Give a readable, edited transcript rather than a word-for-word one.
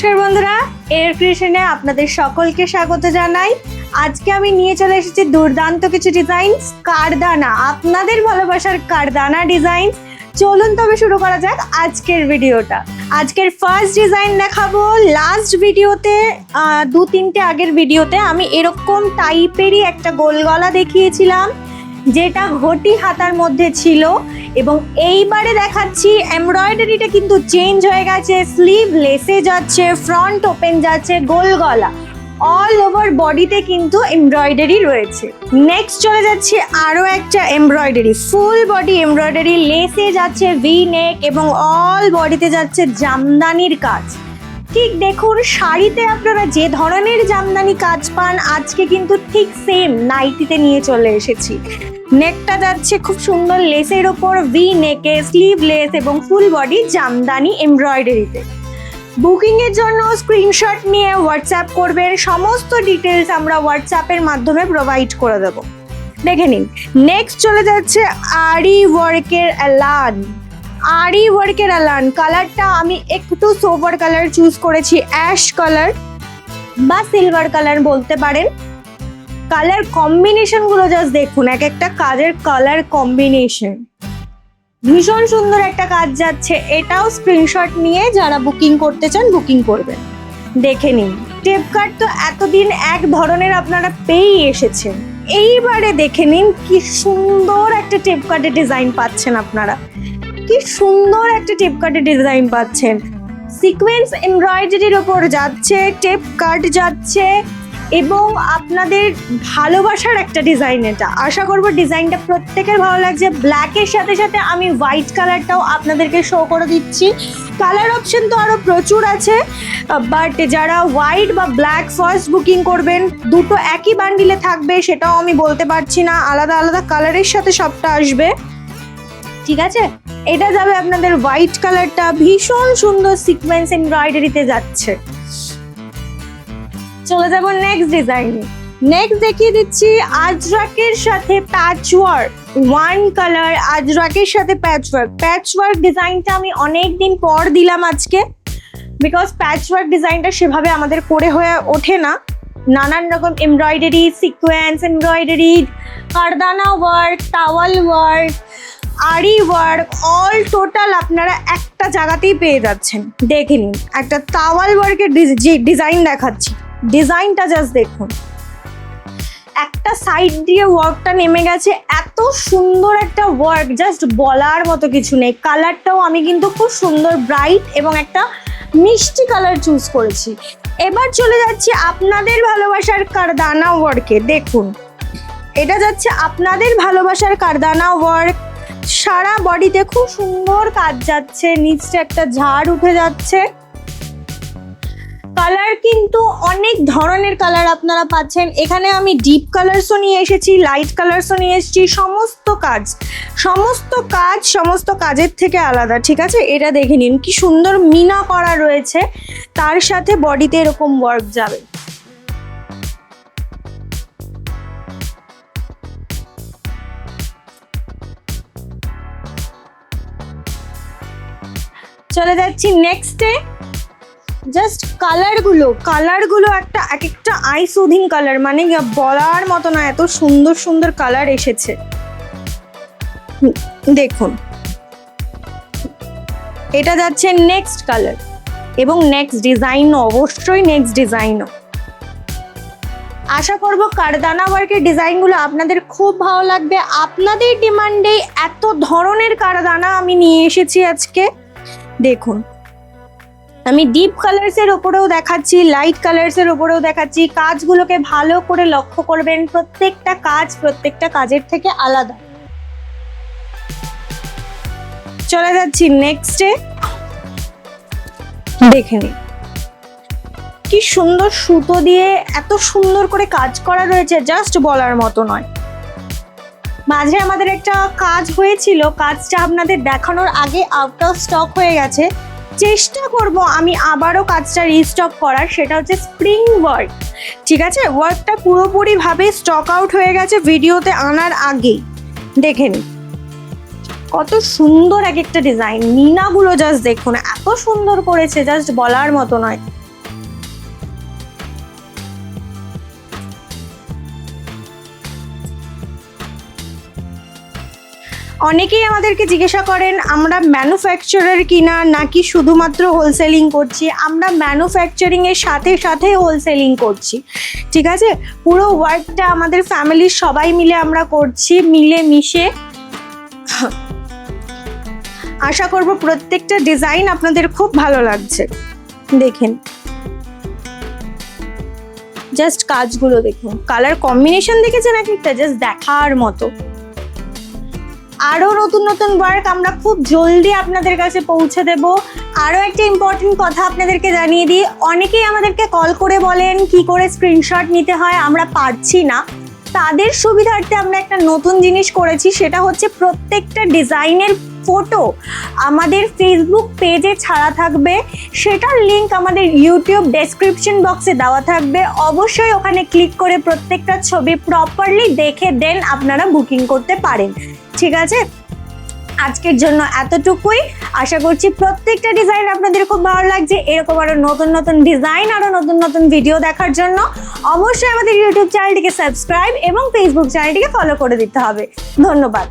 নমস্কার বন্ধুরা, এর ক্রিয়েশনে আপনাদের সকলকে স্বাগত জানাই। আজকে আমি নিয়ে চলে এসেছি দুর্দান্ত কিছু ডিজাইন, কারদানা, আপনাদের ভালোবাসার কারদানা ডিজাইন। চলুন তবে শুরু করা যাক আজকের ভিডিওটা। আজকের ফার্স্ট ডিজাইন দেখাবো। লাস্ট ভিডিওতে দু তিনটে আগের ভিডিওতে আমি এরকম টাইপেরই একটা গোল গলা দেখিয়েছিলাম, যেটা ঘটি হাতার মধ্যে ছিল, এবং এইবারে দেখাচ্ছি এমব্রয়ডারিটা কিন্তু চেঞ্জ হয়ে গেছে। স্লিভ লেসে যাচ্ছে, ফ্রন্ট ওপেন যাচ্ছে, গোল গলা, অল ওভার বডিতে কিন্তু এমব্রয়ডারি রয়েছে। নেক্সট চলে যাচ্ছি আরও একটা এমব্রয়ডারি, ফুল বডি এমব্রয়ডারি, লেসে যাচ্ছে ভি নেক এবং অল বডিতে যাচ্ছে জামদানির কাজ। ঠিক দেখুন, শাড়িতে আপনারা যে ধরনের জামদানি কাজ পান, আজকে কিন্তু ঠিক সেম নাইটিতে নিয়ে চলে এসেছি। নেকটা যাচ্ছে খুব সুন্দর লেসের ওপর, ভি নেকে, স্লিভ লেস এবং ফুল বডি জামদানি এমব্রয়ডারিতে। বুকিং এর জন্য স্ক্রিনশট নিয়ে হোয়াটসঅ্যাপ করবেন, সমস্ত ডিটেলস আমরা হোয়াটসঅ্যাপের মাধ্যমে প্রোভাইড করে দেব। দেখে নিন। নেক্সট চলে যাচ্ছে আরি ওয়ার্কের অ্যালান। আরি ওয়ার্কের অ্যালান কালারটা আমি একটু সোবার কালার চুজ করেছি, অ্যাশ কালার বা সিলভার কালার বলতে পারেন। কালার কম্বিনেশন গুলো জাস্ট দেখুন, এক একটা কাজের কালার কম্বিনেশন ভীষণ সুন্দর একটা কাজ যাচ্ছে। এটাও স্ক্রিনশট নিয়ে যারা বুকিং করতে চান বুকিং করবেন। দেখে নিন, টেপ কাট তো এতদিন এক ধরনের আপনারা পেয়েই এসেছেন, এইবারে দেখে নিন কি সুন্দর একটা টেপ কাটের ডিজাইন পাচ্ছেন আপনারা। কি সুন্দর একটা টেপ কাটের ডিজাইন পাচ্ছেন, সিকোয়েন্স এমব্রয়ডারির ওপর যাচ্ছে, টেপ কাট যাচ্ছে এবং আপনাদের ভালোবাসার একটা ডিজাইন। এটা আশা করব ডিজাইনটা প্রত্যেকের ভালো লাগছে। ব্ল্যাকের সাথে সাথে আমি হোয়াইট কালারটাও আপনাদেরকে শো করে দিচ্ছি। কালার অপশন তো আরও প্রচুর আছে, বাট যারা হোয়াইট বা ব্ল্যাক ফার্স্ট বুকিং করবেন, দুটো একই বান্ডিলে থাকবে সেটাও আমি বলতে পারছি না, আলাদা আলাদা কালারের সাথে সবটা আসবে, ঠিক আছে। এটা যাবে আপনাদের হোয়াইট কালারটা, ভীষণ সুন্দর সিকোয়েন্স এমব্রয়ডারিতে যাচ্ছে। চলে যাব নেক্সট ডিজাইনে। নেক্সট দেখিয়ে দিচ্ছি আজরাকের সাথে প্যাচওয়ার্ক, ওয়ান কালার আজরাকের সাথে প্যাচওয়ার্ক। প্যাচওয়ার্ক ডিজাইনটা আমি অনেক দিন পর দিলাম আজকে, বিকজ প্যাচওয়ার্ক ডিজাইনটা সেভাবে আমাদের করে হয়ে ওঠে না। নানান রকম এমব্রয়ডারি, সিকোয়েন্স এমব্রয়ডারি, কারদানা work, towel work, aari work, all total আপনারা একটা জায়গাতেই পেয়ে যাচ্ছেন। দেখে নিন, একটা টাওয়াল ওয়ার্কের ডিজাইন দেখাচ্ছি। ডিজাইনটা জাস্ট দেখুন, একটা সাইড দিয়ে ওয়ার্কটা নেমে গেছে, এত সুন্দর একটা ওয়ার্ক, জাস্ট বলার মতো কিছু নেই। কালারটাও আমি কিন্তু খুব সুন্দর ব্রাইট এবং একটা মিষ্টি কালার চুজ করেছি। এবার চলে যাচ্ছি আপনাদের ভালোবাসার কারদানা ওয়ার্কে। দেখুন, এটা যাচ্ছে আপনাদের ভালোবাসার কারদানা ওয়ার্ক, সারা বডিতে খুব সুন্দর কাজ যাচ্ছে, নিচে একটা ঝাড় উঠে যাচ্ছে। কালার কিন্তু অনেক ধরনের কালার আপনারা পাচ্ছেন এখানে। আমি ডিপ কালারসও নিয়ে এসেছি, লাইট কালারসও নিয়ে এসেছি। সমস্ত কাজের থেকে আলাদা, ঠিক আছে। এটা দেখে নিন কি সুন্দর মিনা করা রয়েছে, তার সাথে বডিতে এরকম ওয়ার্ক যাবে। চলে যাচ্ছি নেক্সটে। জাস্ট কালারগুলো একটা এক একটা আই সুদিং কালার, মানে বলার মতো না, এত সুন্দর সুন্দর কালার এসেছে। দেখুন, এটা যাচ্ছে নেক্সট কালার এবং নেক্সট ডিজাইনও, অবশ্যই নেক্সট ডিজাইনও। আশা করব কারদানা ওয়ার্কের ডিজাইনগুলো আপনাদের খুব ভালো লাগবে। আপনাদের ডিমান্ডে এত ধরনের কারদানা আমি নিয়ে এসেছি আজকে। দেখুন, আমি ডিপ কালার্সের ওপরেও দেখাচ্ছি, লাইট কালার্সের ওপরেও দেখাচ্ছি। কাজগুলোকে ভালো করে লক্ষ্য করবেন, প্রত্যেকটা কাজের থেকে আলাদা। চলে যাচ্ছি নেক্সটে। দেখে নিন কি সুন্দর সুতো দিয়ে এত সুন্দর করে কাজ করা রয়েছে, জাস্ট বলার মতো নয়। মাঝে আমাদের একটা কাজ হয়েছিল, কাজটা আপনাদের দেখানোর আগে আউট অফ স্টক হয়ে গেছে। চেষ্টা করব আমি আবারও কাজটা রিস্টক করার, সেটা হচ্ছে স্প্রিং ওয়ার্ক, ঠিক আছে। ওয়ার্কটা পুরোপুরিভাবে স্টক আউট হয়ে গেছে ভিডিওতে আনার আগেই। দেখে নিন কত সুন্দর এক একটা ডিজাইন, মিনাগুলো জাস্ট দেখুন, এত সুন্দর করেছে, জাস্ট বলার মতো নয়। অনেকেই আমাদেরকে জিজ্ঞাসা করেন আমরা ম্যানুফ্যাকচারার কিনা নাকি শুধুমাত্র হোলসেলিং করছি। আমরা ম্যানুফ্যাকচারিং এর সাথে সাথে হোলসেলিং করছি, ঠিক আছে। পুরো ওয়ার্কটা আমাদের ফ্যামিলির সবাই মিলে আমরা করছি, মিলে মিশে। আশা করব প্রত্যেকটা ডিজাইন আপনাদের খুব ভালো লাগছে। দেখেন জাস্ট কাজগুলো দেখুন, কালার কম্বিনেশন দেখেছেন এক একটা, জাস্ট দেখার মতো। আরও নতুন নতুন ওয়ার্ক আমরা খুব জলদি আপনাদের কাছে পৌঁছে দেব। আরও একটা ইম্পর্টেন্ট কথা আপনাদেরকে জানিয়ে দিই, অনেকেই আমাদেরকে কল করে বলেন কি করে স্ক্রিনশট নিতে হয়, আমরা পারছি না। তাদের সুবিধার্থে আমরা একটা নতুন জিনিস করেছি, সেটা হচ্ছে প্রত্যেকটা ডিজাইনের ফটো আমাদের ফেসবুক পেজে ছাড়া থাকবে, সেটার লিংক আমাদের ইউটিউব ডেসক্রিপশন বক্সে দেওয়া থাকবে। অবশ্যই ওখানে ক্লিক করে প্রত্যেকটা ছবি প্রপারলি দেখে দেন আপনারা বুকিং করতে পারেন, ঠিক আছে। আজকের জন্য এতটুকুই। আশা করছি প্রত্যেকটা ডিজাইন আপনাদের খুব ভালো লাগছে। এরকম আরো নতুন নতুন ডিজাইন, আরো নতুন নতুন ভিডিও দেখার জন্য অবশ্যই আমাদের ইউটিউব চ্যানেলটিকে সাবস্ক্রাইব এবং ফেসবুক চ্যানেলটিকে ফলো করে দিতে হবে। ধন্যবাদ।